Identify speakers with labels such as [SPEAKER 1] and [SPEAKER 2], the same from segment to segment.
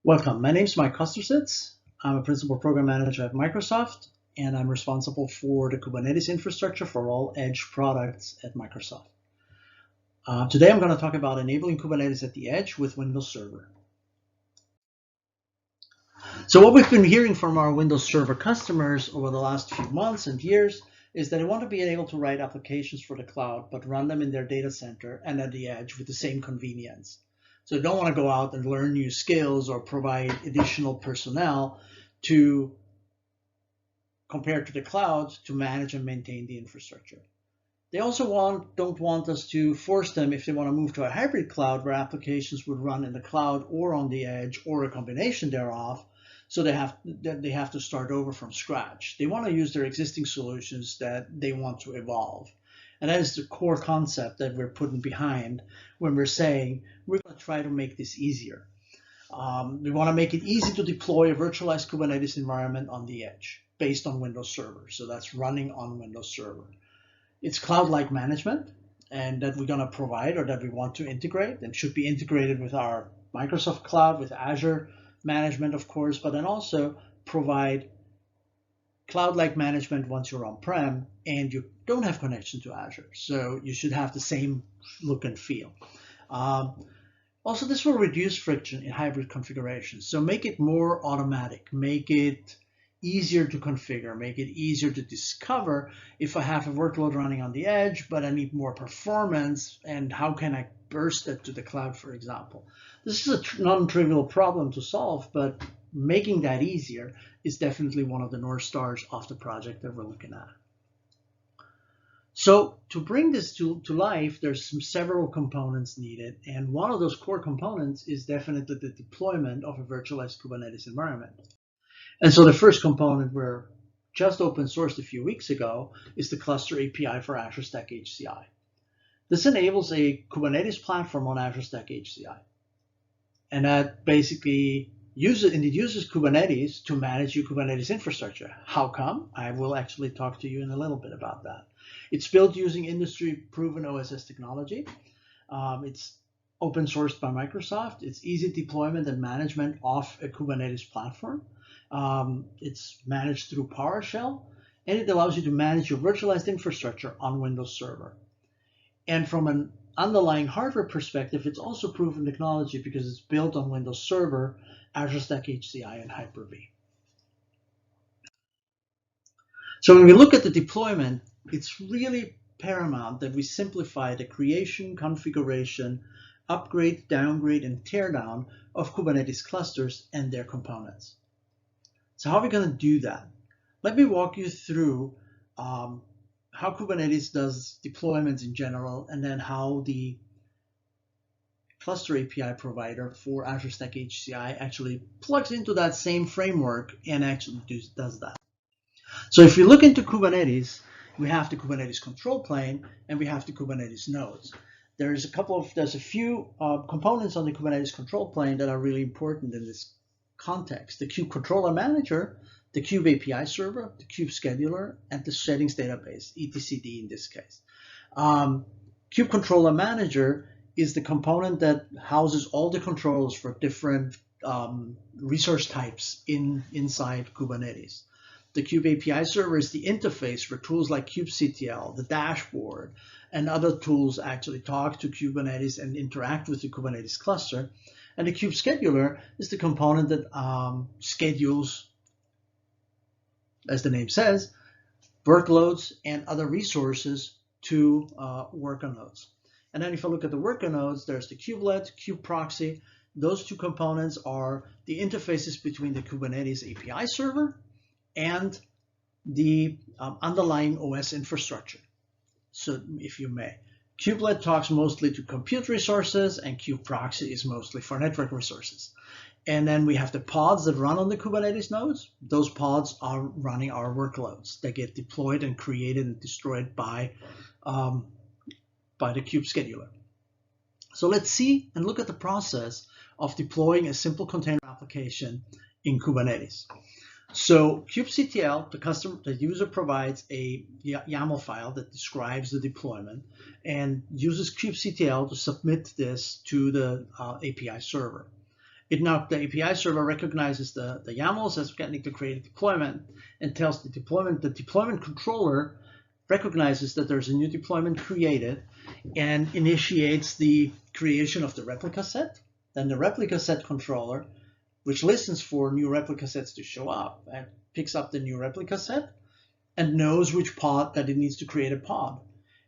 [SPEAKER 1] Welcome. My name is Mike Kostersitz. I'm a principal program manager at Microsoft, and I'm responsible for the Kubernetes infrastructure for all edge products at Microsoft. Today, I'm going to talk about enabling Kubernetes at the edge with Windows Server. So what we've been hearing from our Windows Server customers over the last few months and years is that they want to be able to write applications for the cloud, but run them in their data center and at the edge with the same convenience. So they don't want to go out and learn new skills or provide additional personnel to compare to the cloud to manage and maintain the infrastructure. They also don't want us to force them if they want to move to a hybrid cloud where applications would run in the cloud or on the edge or a combination thereof. So they have to start over from scratch. They want to use their existing solutions that they want to evolve. And that is the core concept that we're putting behind when we're saying we're going to try to make this easier. We want to make it easy to deploy a virtualized Kubernetes environment on the edge based on Windows Server. So that's running on Windows Server. It's cloud-like management, and that we're going to provide or that we want to integrate and should be integrated with our Microsoft Cloud, with Azure management, of course, but then also provide cloud-like management once you're on-prem and you don't have connection to Azure. So you should have the same look and feel. Also, this will reduce friction in hybrid configurations. So make it more automatic, make it easier to configure, make it easier to discover if I have a workload running on the edge, but I need more performance, and how can I burst it to the cloud, for example. This is a non-trivial problem to solve, but making that easier is definitely one of the North Stars of the project that we're looking at. So to bring this to life, there's several components needed, and one of those core components is definitely the deployment of a virtualized Kubernetes environment. And so the first component we're just open sourced a few weeks ago is the cluster API for Azure Stack HCI. This enables a Kubernetes platform on Azure Stack HCI. And that basically uses Kubernetes to manage your Kubernetes infrastructure. How come? I will actually talk to you in a little bit about that. It's built using industry-proven OSS technology. It's open sourced by Microsoft. It's easy deployment and management of a Kubernetes platform. It's managed through PowerShell, and it allows you to manage your virtualized infrastructure on Windows Server. And from an underlying hardware perspective, it's also proven technology because it's built on Windows Server, Azure Stack HCI, and Hyper-V. So when we look at the deployment, it's really paramount that we simplify the creation, configuration, upgrade, downgrade, and teardown of Kubernetes clusters and their components. So how are we going to do that? Let me walk you through how Kubernetes does deployments in general, and then how the cluster API provider for Azure Stack HCI actually plugs into that same framework and actually does that. So if you look into Kubernetes, we have the Kubernetes control plane and we have the Kubernetes nodes. There's a few components on the Kubernetes control plane that are really important in this context: the Kube controller manager, the Kube API server, the Kube scheduler, and the settings database, etcd in this case. Kube controller manager is the component that houses all the controls for different resource types inside Kubernetes. The Kube API server is the interface where tools like kubectl, the dashboard, and other tools actually talk to Kubernetes and interact with the Kubernetes cluster. And the Kube scheduler is the component that schedules, as the name says, workloads and other resources to work on those. And then if I look at the worker nodes, there's the kubelet, kube proxy. Those two components are the interfaces between the Kubernetes API server and the underlying OS infrastructure. So if you may, kubelet talks mostly to compute resources, and kube proxy is mostly for network resources. And then we have the pods that run on the Kubernetes nodes. Those pods are running our workloads. They get deployed and created and destroyed by the kube scheduler. So let's see and look at the process of deploying a simple container application in Kubernetes. So kubectl, the user provides a YAML file that describes the deployment and uses kubectl to submit this to the API server. The API server recognizes the YAMLs as getting to create a deployment and tells the deployment controller recognizes that there's a new deployment created and initiates the creation of the replica set. Then the replica set controller, which listens for new replica sets to show up, and picks up the new replica set and knows which pod that it needs to create a pod.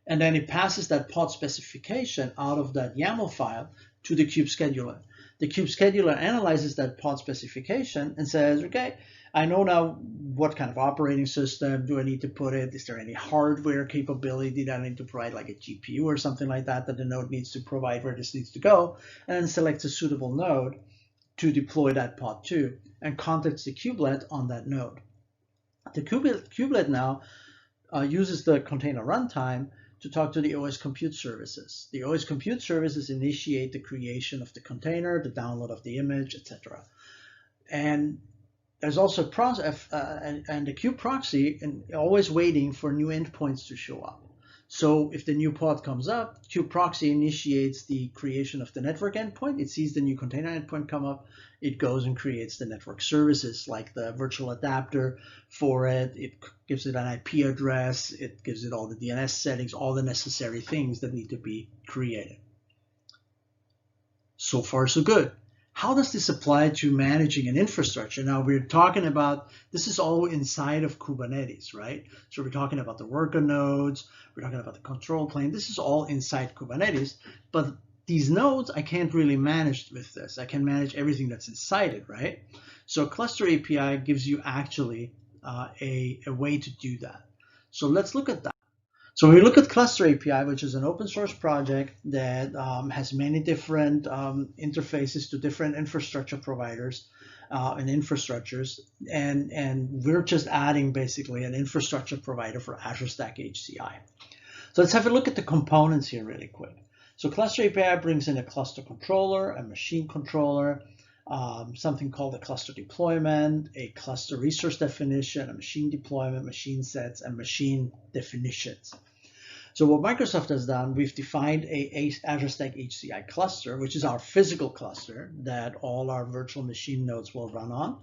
[SPEAKER 1] And then it passes that pod specification out of that YAML file to the kube scheduler. The kube scheduler analyzes that pod specification and says, okay, I know now what kind of operating system do I need to put it? Is there any hardware capability that I need to provide, like a GPU or something like that, that the node needs to provide where this needs to go? And then selects a suitable node to deploy that pod to and contacts the kubelet on that node. The kubelet now uses the container runtime to talk to the OS compute services. The OS compute services initiate the creation of the container, the download of the image, etc. And there's also the kube proxy and always waiting for new endpoints to show up. So if the new pod comes up, kube proxy initiates the creation of the network endpoint. It sees the new container endpoint come up. It goes and creates the network services like the virtual adapter for it. It gives it an IP address. It gives it all the DNS settings, all the necessary things that need to be created. So far, so good. How does this apply to managing an infrastructure? Now we're talking about, this is all inside of Kubernetes, right? So we're talking about the worker nodes, we're talking about the control plane. This is all inside Kubernetes, but these nodes, I can't really manage with this. I can manage everything that's inside it, right? So Cluster API gives you actually a way to do that. So let's look at that. So we look at Cluster API, which is an open source project that has many different interfaces to different infrastructure providers and infrastructures. And we're just adding basically an infrastructure provider for Azure Stack HCI. So let's have a look at the components here really quick. So Cluster API brings in a cluster controller, a machine controller, something called a cluster deployment, a cluster resource definition, a machine deployment, machine sets, and machine definitions. So what Microsoft has done, we've defined a Azure Stack HCI cluster, which is our physical cluster that all our virtual machine nodes will run on.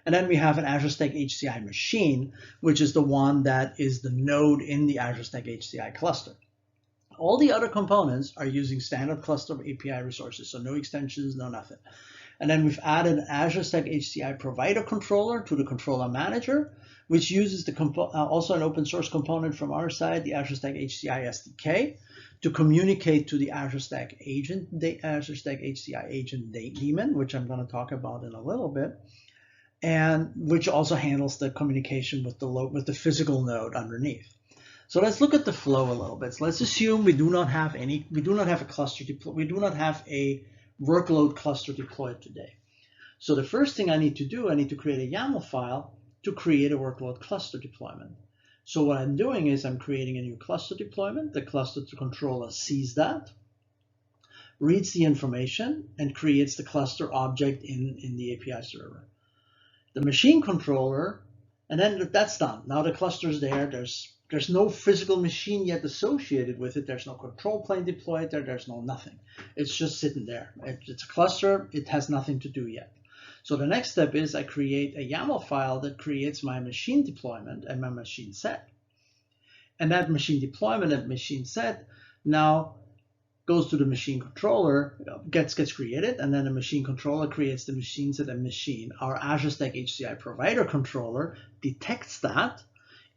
[SPEAKER 1] And then we have an Azure Stack HCI machine, which is the one that is the node in the Azure Stack HCI cluster. All the other components are using standard cluster API resources, so no extensions, no nothing. And then we've added an Azure Stack HCI provider controller to the controller manager, which uses also an open source component from our side, the Azure Stack HCI SDK, to communicate to the Azure Stack agent, the Azure Stack HCI agent daemon, which I'm going to talk about in a little bit, and which also handles the communication with the physical node underneath. So let's look at the flow a little bit. So let's assume we do not have a cluster deployed, we do not have a workload cluster deployed today. So the first thing I need to do, I need to create a YAML file to create a workload cluster deployment. So what I'm doing is I'm creating a new cluster deployment. The cluster controller sees that, reads the information, and creates the cluster object in the API server. The machine controller, and then that's done. Now the cluster is there. There's no physical machine yet associated with it. There's no control plane deployed there. There's no nothing. It's just sitting there. It's a cluster. It has nothing to do yet. So the next step is I create a YAML file that creates my machine deployment and my machine set. And that machine deployment and machine set now goes to the machine controller, gets created, and then the machine controller creates the machine set and machine. Our Azure Stack HCI provider controller detects that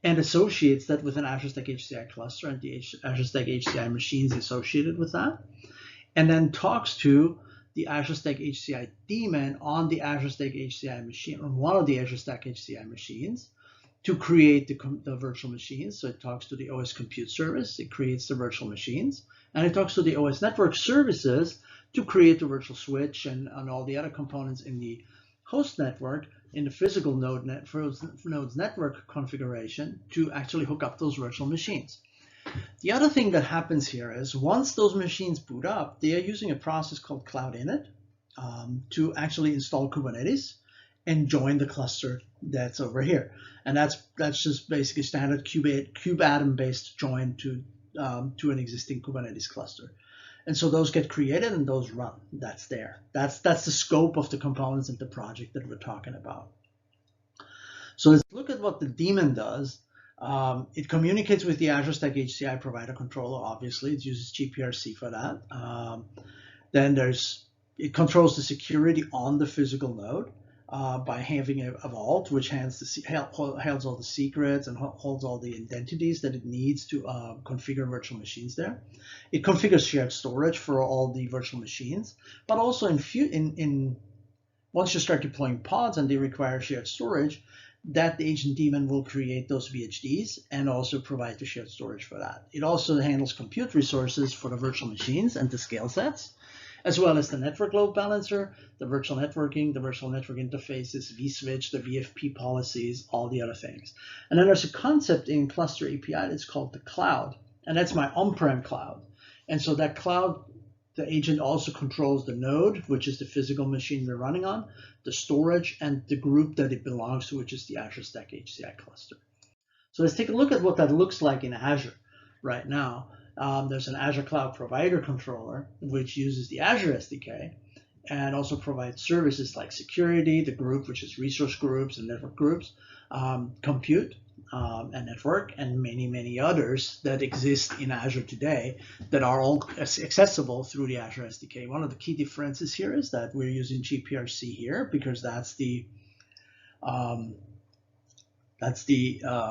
[SPEAKER 1] and associates that with an Azure Stack HCI cluster and the Azure Stack HCI machines associated with that, and then talks to the Azure Stack HCI daemon on the Azure Stack HCI machine, on one of the Azure Stack HCI machines, to create the virtual machines. So it talks to the OS compute service, it creates the virtual machines, and it talks to the OS network services to create the virtual switch and all the other components in the host network, in the physical node's network configuration to actually hook up those virtual machines. The other thing that happens here is once those machines boot up, they are using a process called Cloud Init to actually install Kubernetes and join the cluster that's over here. And that's just basically standard kubeatom based join to an existing Kubernetes cluster. And so those get created and those run. That's there. That's the scope of the components in the project that we're talking about. So let's look at what the daemon does. It communicates with the Azure Stack HCI provider controller, obviously. It uses GPRC for that. Then it controls the security on the physical node by having a vault, which holds all the secrets and holds all the identities that it needs to configure virtual machines there. It configures shared storage for all the virtual machines, but also once you start deploying pods and they require shared storage, that agent daemon will create those VHDs and also provide the shared storage for that. It also handles compute resources for the virtual machines and the scale sets, as well as the network load balancer, the virtual networking, the virtual network interfaces, vSwitch, the VFP policies, all the other things. And then there's a concept in Cluster API that's called the cloud, and that's my on-prem cloud. And so that cloud, the agent also controls the node, which is the physical machine we're running on, the storage, and the group that it belongs to, which is the Azure Stack HCI cluster. So let's take a look at what that looks like in Azure right now. There's an Azure Cloud Provider Controller, which uses the Azure SDK and also provides services like security, the group, which is resource groups and network groups, compute, and network, and many, many others that exist in Azure today that are all accessible through the Azure SDK. One of the key differences here is that we're using GPRC here because that's the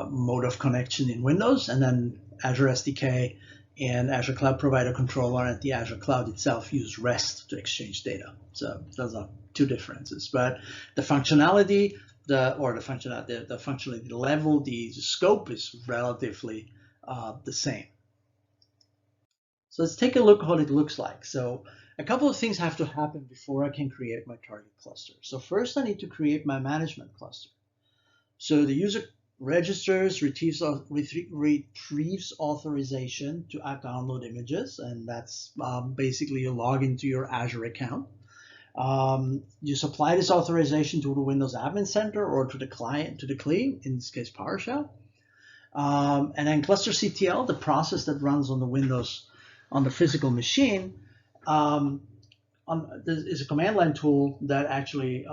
[SPEAKER 1] mode of connection in Windows, and then Azure SDK and Azure Cloud Provider Controller and the Azure Cloud itself use REST to exchange data. So those are two differences, but the functionality, the functionality level, the scope is relatively the same. So let's take a look at what it looks like. So a couple of things have to happen before I can create my target cluster. So first I need to create my management cluster. So the user registers, retrieves authorization to download images, and that's basically you log into your Azure account. You supply this authorization to the Windows Admin Center or to the client, to the CLI, in this case PowerShell. And then clusterctl, the process that runs on the Windows, on the physical machine, is a command line tool that actually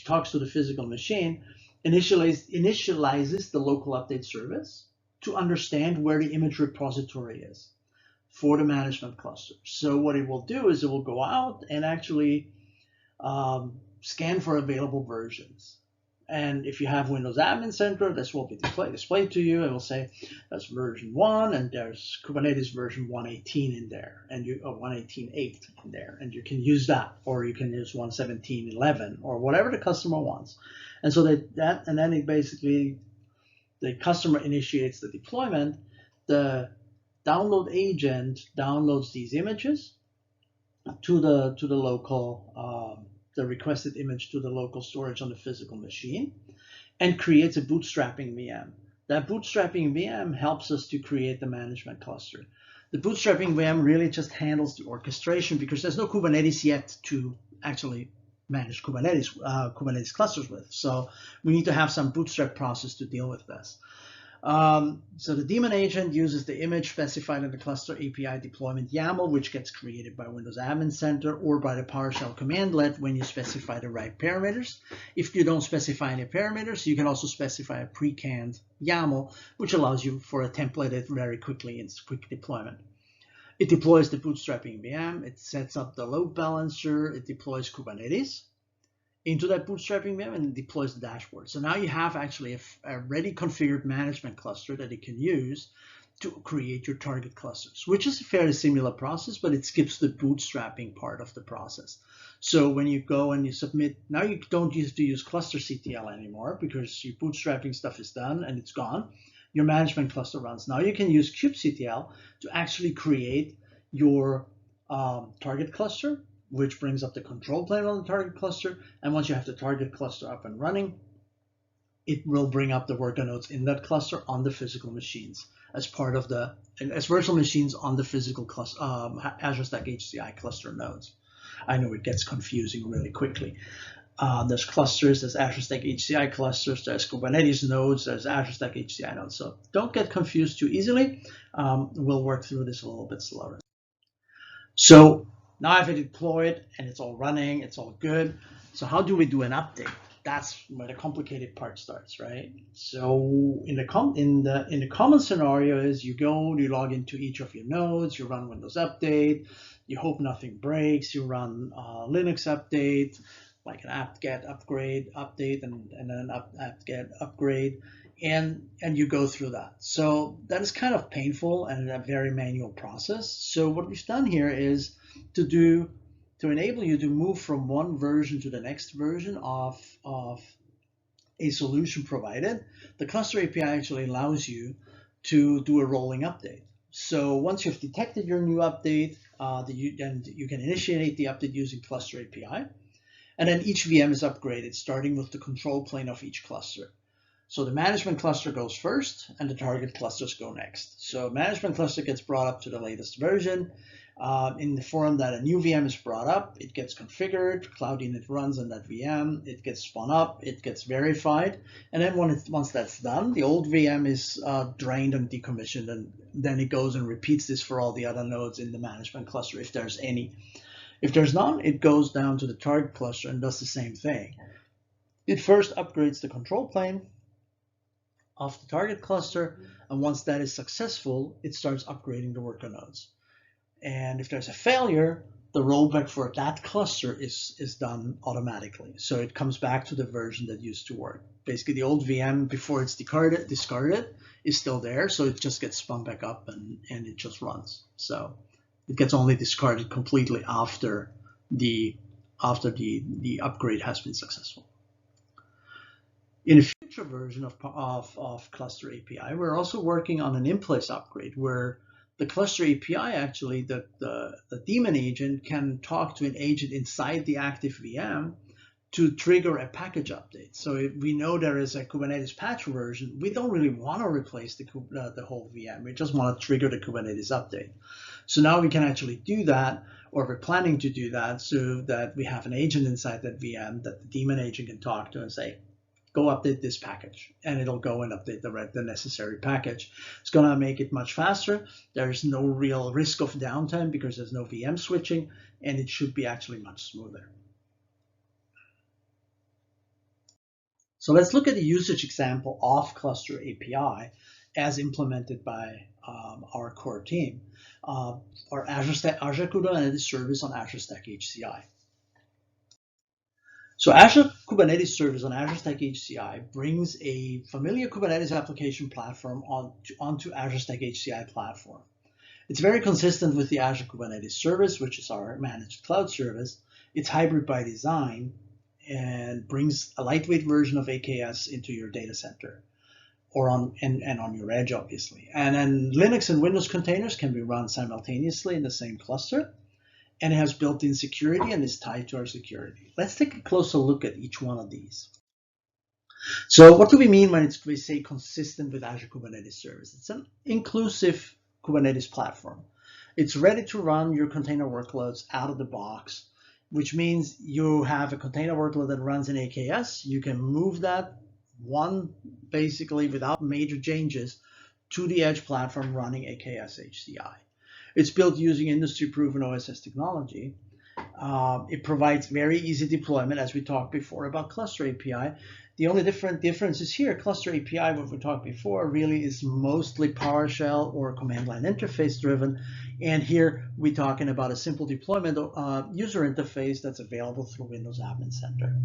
[SPEAKER 1] talks to the physical machine, initializes the local update service to understand where the image repository is for the management cluster. So what it will do is it will go out and actually scan for available versions. And if you have Windows Admin Center, this will be displayed to you. It will say that's version 1, and there's Kubernetes version 1.18 in there, and 1.18.8 in there, and you can use that, or you can use 1.17.11 or whatever the customer wants. And so and then it basically, the customer initiates the deployment. The download agent downloads these images to the local, the requested image to the local storage on the physical machine, and creates a bootstrapping VM. That bootstrapping VM helps us to create the management cluster. The bootstrapping VM really just handles the orchestration because there's no Kubernetes yet to actually manage Kubernetes clusters with. So we need to have some bootstrap process to deal with this. So the daemon agent uses the image specified in the cluster API deployment YAML, which gets created by Windows Admin Center or by the PowerShell commandlet when you specify the right parameters. If you don't specify any parameters, you can also specify a pre-canned YAML, which allows you for a templated very quickly and quick deployment. It deploys the bootstrapping VM, it sets up the load balancer, it deploys Kubernetes into that bootstrapping VM, and it deploys the dashboard. So now you have actually a ready configured management cluster that you can use to create your target clusters, which is a fairly similar process, but it skips the bootstrapping part of the process. So when you go and you submit, now you don't have to use clusterctl anymore because your bootstrapping stuff is done and it's gone. Your management cluster runs. Now you can use kubectl to actually create your target cluster, which brings up the control plane on the target cluster. And once you have the target cluster up and running, it will bring up the worker nodes in that cluster on the physical machines as part of as virtual machines on the physical cluster, Azure Stack HCI cluster nodes. I know it gets confusing really quickly. There's clusters, there's Azure Stack HCI clusters, there's Kubernetes nodes, there's Azure Stack HCI nodes. So don't get confused too easily. We'll work through this a little bit slower. So now I've deployed and it's all running, it's all good. So how do we do an update? That's where the complicated part starts, right? So in the common scenario is you log into each of your nodes, you run Windows Update, you hope nothing breaks, you run Linux Update, like an apt-get upgrade update and then apt-get upgrade, and you go through that. So that is kind of painful and a very manual process. So what we've done here is to enable you to move from one version to the next version of a solution provided. The cluster API actually allows you to do a rolling update. So once you've detected your new update, you can initiate the update using cluster API. And then each VM is upgraded, starting with the control plane of each cluster. So the management cluster goes first, and the target clusters go next. So management cluster gets brought up to the latest version. In the form that a new VM is brought up, it gets configured, Cloud Init runs on that VM, it gets spun up, it gets verified, and then once that's done, the old VM is drained and decommissioned, and then it goes and repeats this for all the other nodes in the management cluster if there's any. If there's none, it goes down to the target cluster and does the same thing. It first upgrades the control plane of the target cluster, and once that is successful, it starts upgrading the worker nodes. And if there's a failure, the rollback for that cluster is done automatically. So it comes back to the version that used to work. Basically, the old VM, before it's discarded, is still there. So it just gets spun back up and it just runs. So it gets only discarded completely after the upgrade has been successful. In a future version of Cluster API, we're also working on an in-place upgrade where the Cluster API, actually, the daemon agent can talk to an agent inside the active VM to trigger a package update. So if we know there is a Kubernetes patch version, we don't really want to replace the whole VM. We just want to trigger the Kubernetes update. So now we can actually do that, or we're planning to do that, so that we have an agent inside that VM that the daemon agent can talk to and say, go update this package, and it'll go and update the necessary package. It's going to make it much faster. There's no real risk of downtime because there's no VM switching, and it should be actually much smoother. So let's look at the usage example of Cluster API as implemented by our core team, our Azure Kubernetes Service on Azure Stack HCI. So Azure Kubernetes Service on Azure Stack HCI brings a familiar Kubernetes application platform onto Azure Stack HCI platform. It's very consistent with the Azure Kubernetes Service, which is our managed cloud service. It's hybrid by design and brings a lightweight version of AKS into your data center or on your edge, obviously. And then Linux and Windows containers can be run simultaneously in the same cluster. And it has built-in security and is tied to our security. Let's take a closer look at each one of these. So what do we mean when we say consistent with Azure Kubernetes Service? It's an inclusive Kubernetes platform. It's ready to run your container workloads out of the box, which means you have a container workload that runs in AKS. You can move that basically without major changes to the edge platform running AKS HCI. It's built using industry-proven OSS technology. It provides very easy deployment, as we talked before about Cluster API. The only difference is here, Cluster API, what we talked before, really is mostly PowerShell or command line interface driven. And here we're talking about a simple deployment user interface that's available through Windows Admin Center.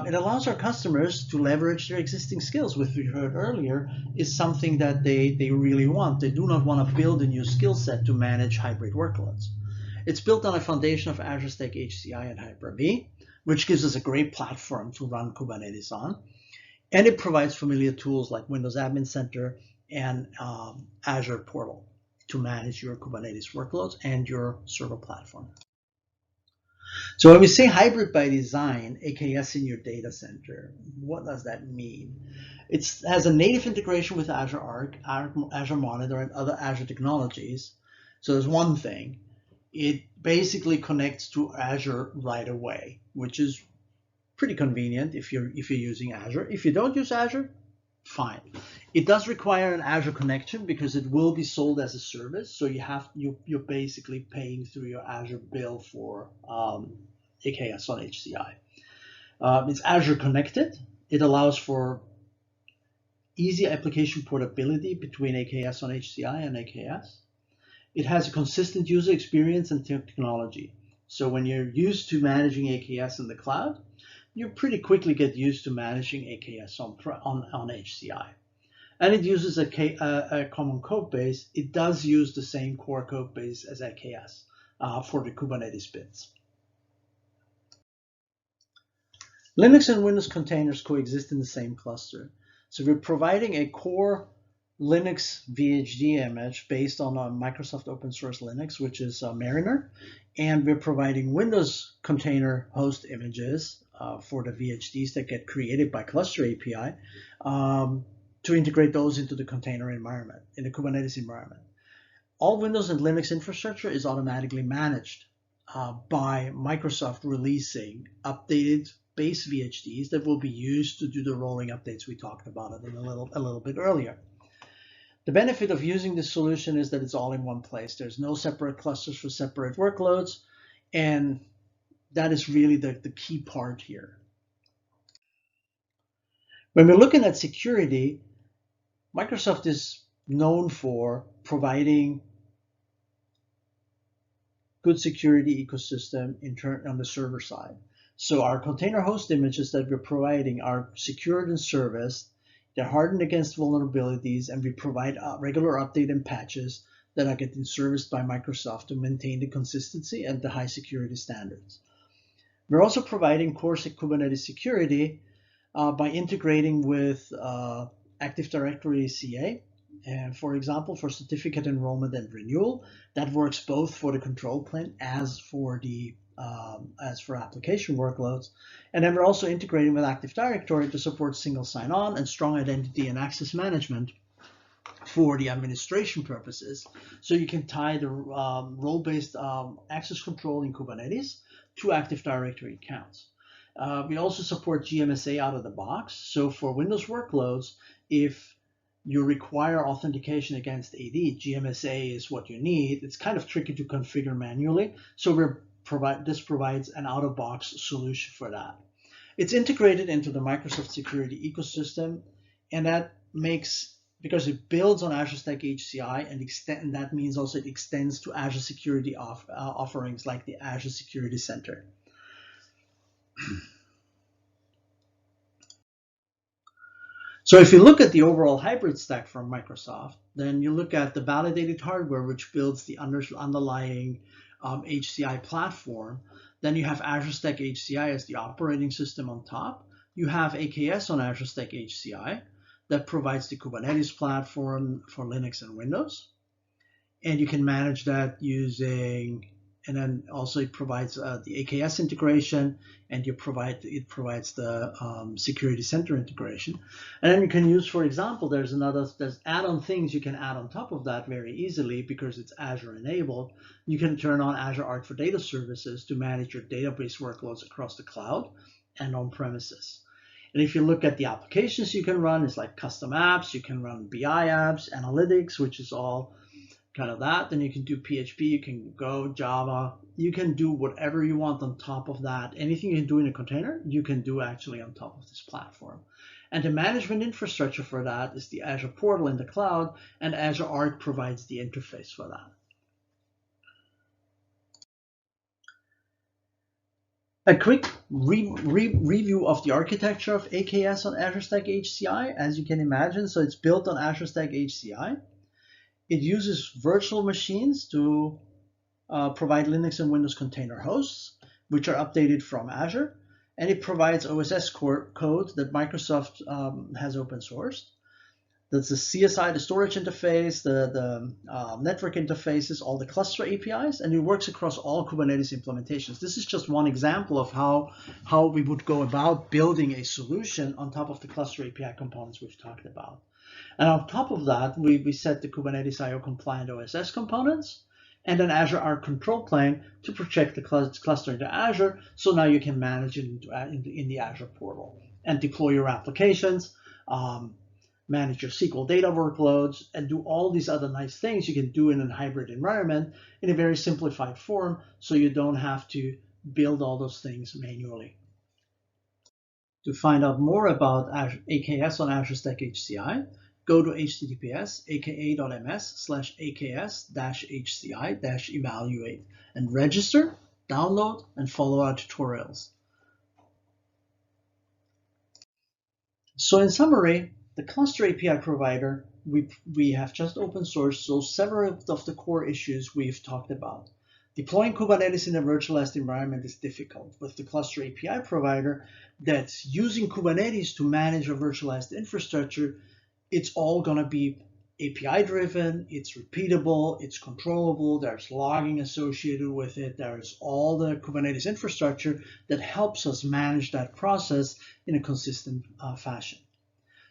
[SPEAKER 1] It allows our customers to leverage their existing skills, which we heard earlier is something that they really want. They do not want to build a new skill set to manage hybrid workloads. It's built on a foundation of Azure Stack HCI and Hyper-V, which gives us a great platform to run Kubernetes on. And it provides familiar tools like Windows Admin Center and Azure Portal to manage your Kubernetes workloads and your server platform. So when we say hybrid by design, AKS in your data center, what does that mean? It has a native integration with Azure Arc, Azure Monitor, and other Azure technologies. So there's one thing. It basically connects to Azure right away, which is pretty convenient if you're using Azure. If you don't use Azure, fine. It does require an Azure connection because it will be sold as a service. So you're basically paying through your Azure bill for AKS on HCI. It's Azure connected. It allows for easy application portability between AKS on HCI and AKS. It has a consistent user experience and technology. So when you're used to managing AKS in the cloud, you pretty quickly get used to managing AKS on HCI. And it uses a common code base. It does use the same core code base as AKS for the Kubernetes bits. Linux and Windows containers coexist in the same cluster. So we're providing a core Linux VHD image based on a Microsoft open source Linux, which is Mariner. And we're providing Windows container host images for the VHDs that get created by Cluster API to integrate those into the container environment, in the Kubernetes environment. All Windows and Linux infrastructure is automatically managed by Microsoft releasing updated base VHDs that will be used to do the rolling updates we talked about it a little bit earlier. The benefit of using this solution is that it's all in one place. There's no separate clusters for separate workloads, and that is really the key part here. When we're looking at security, Microsoft is known for providing good security ecosystem on the server side. So our container host images that we're providing are secured and serviced. They're hardened against vulnerabilities, and we provide regular update and patches that are getting serviced by Microsoft to maintain the consistency and the high security standards. We're also providing core Kubernetes security by integrating with Active Directory CA. And for example, for certificate enrollment and renewal, that works both for the control plane as for application workloads. And then we're also integrating with Active Directory to support single sign-on and strong identity and access management for the administration purposes. So you can tie the role-based access control in Kubernetes to Active Directory accounts. We also support GMSA out of the box. So for Windows workloads, if you require authentication against AD, GMSA is what you need. It's kind of tricky to configure manually. So this provides an out-of-box solution for that. It's integrated into the Microsoft security ecosystem, and that makes, because it builds on Azure Stack HCI, and that means also it extends to Azure security offerings like the Azure Security Center. So if you look at the overall hybrid stack from Microsoft, then you look at the validated hardware, which builds the underlying HCI platform. Then you have Azure Stack HCI as the operating system on top. You have AKS on Azure Stack HCI that provides the Kubernetes platform for Linux and Windows. And you can manage that using, and then also it provides the AKS integration, and it provides the Security Center integration. And then you can use, for example, there's add-on things you can add on top of that very easily because it's Azure enabled. You can turn on Azure Arc for Data Services to manage your database workloads across the cloud and on premises. And if you look at the applications you can run, it's like custom apps, you can run BI apps, analytics, which is all kind of that. Then you can do PHP, you can go Java, you can do whatever you want on top of that. Anything you can do in a container, you can do actually on top of this platform. And the management infrastructure for that is the Azure portal in the cloud, and Azure Arc provides the interface for that. A quick review of the architecture of AKS on Azure Stack HCI, as you can imagine. So it's built on Azure Stack HCI. It uses virtual machines to provide Linux and Windows container hosts, which are updated from Azure. And it provides OSS code that Microsoft has open sourced. That's the CSI, the storage interface, the network interfaces, all the cluster APIs, and it works across all Kubernetes implementations. This is just one example of how we would go about building a solution on top of the cluster API components we've talked about. And on top of that, we set the Kubernetes IO compliant OSS components and an Azure Arc control plane to project the cluster into Azure. So now you can manage it in the Azure portal and deploy your applications. manage your SQL data workloads, and do all these other nice things you can do in a hybrid environment in a very simplified form, so you don't have to build all those things manually. To find out more about AKS on Azure Stack HCI, go to https://aks.ms/aks-hci-evaluate and register, download, and follow our tutorials. So in summary, the cluster API provider, we have just open sourced, so several of the core issues we've talked about. Deploying Kubernetes in a virtualized environment is difficult. With the cluster API provider that's using Kubernetes to manage a virtualized infrastructure, it's all going to be API driven, it's repeatable, it's controllable, there's logging associated with it, there's all the Kubernetes infrastructure that helps us manage that process in a consistent fashion.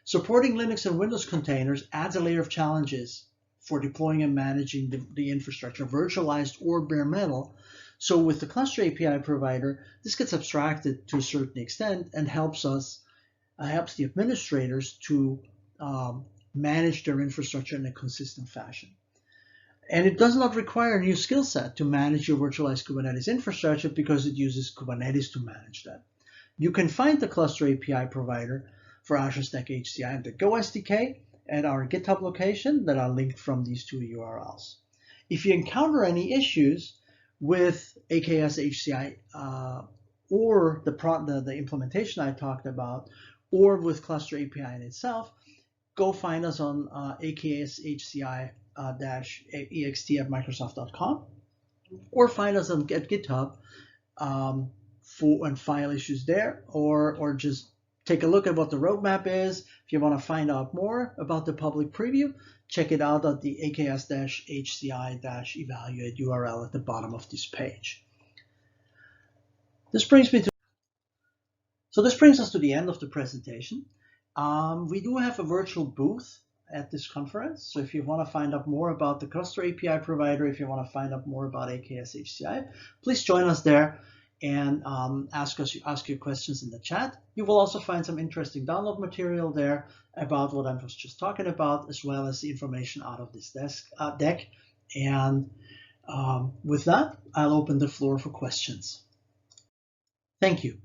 [SPEAKER 1] Supporting Linux and Windows containers adds a layer of challenges for deploying and managing the infrastructure, virtualized or bare metal. So with the cluster API provider, this gets abstracted to a certain extent and helps the administrators to manage their infrastructure in a consistent fashion. And it does not require a new skill set to manage your virtualized Kubernetes infrastructure because it uses Kubernetes to manage that. You can find the cluster API provider for Azure Stack HCI and the Go SDK at our GitHub location that are linked from these two URLs. If you encounter any issues with AKS HCI or the implementation I talked about, or with cluster API in itself, go find us on akshci-ext@microsoft.com, or find us at GitHub and file issues there, or just take a look at what the roadmap is. If you want to find out more about the public preview, check it out at the aks-hci-evaluate URL at the bottom of this page. This brings us to the end of the presentation. We do have a virtual booth at this conference, so if you want to find out more about the cluster API provider, if you want to find out more about AKS HCI, please join us there and ask your questions in the chat. You will also find some interesting download material there about what I was just talking about, as well as the information out of this deck. And with that, I'll open the floor for questions. Thank you.